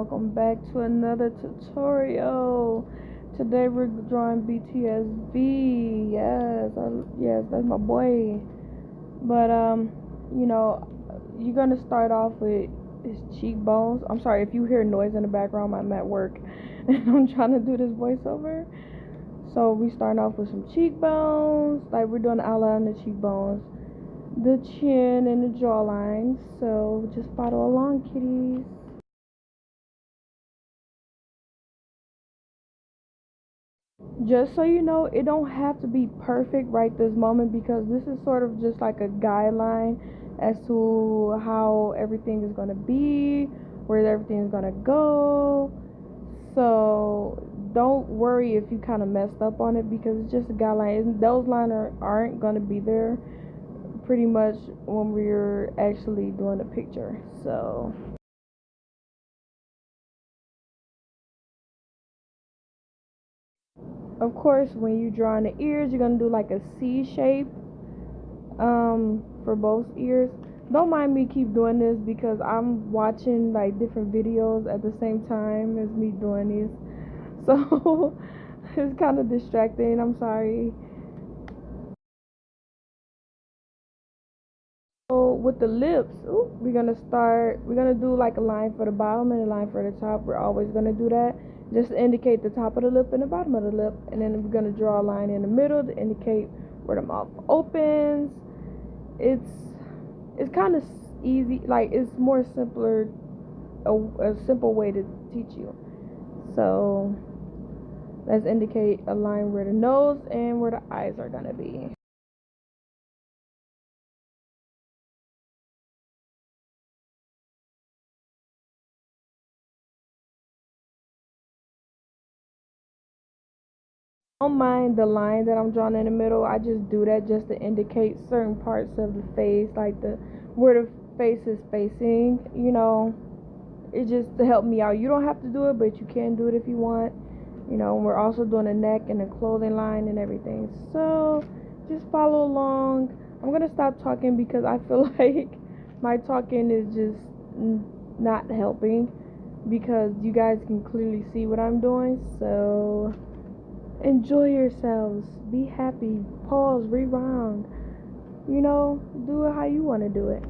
welcome back to another tutorial. Today we're drawing BTSV. Yes, that's my boy. But you're gonna start off with his cheekbones. I'm sorry if you hear noise in the background. I'm at work and I'm trying to do this voiceover. So we start off with some cheekbones. Like we're doing the outline of the cheekbones, the chin, and the jawline. So just follow along, kitties. Just so you know, it don't have to be perfect right this moment because this is sort of just like a guideline as to how everything is going to be, where everything is going to go. So don't worry if you kind of messed up on it because it's just a guideline. Those lines aren't going to be there pretty much when we're actually doing the picture. So of course, when you're drawing the ears, you're gonna do like a C shape for both ears. Don't mind me keep doing this because I'm watching like different videos at the same time as me doing these. So it's kind of distracting. I'm sorry. So with the lips, we're gonna do like a line for the bottom and a line for the top. We're always gonna do that just to indicate the top of the lip and the bottom of the lip, and then we're gonna draw a line in the middle to indicate where the mouth opens. It's kind of easy, like it's more simpler, a simple way to teach you. So let's indicate a line where the nose and where the eyes are gonna be. Don't mind the line that I'm drawing in the middle. I just do that just to indicate certain parts of the face, like the where the face is facing. It's just to help me out. You don't have to do it, but you can do it if you want. We're also doing a neck and a clothing line and everything. So just follow along. I'm gonna stop talking because I feel like my talking is just not helping because you guys can clearly see what I'm doing. So enjoy yourselves. Be happy. Pause. Rewound. Do it how you want to do it.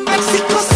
Mexico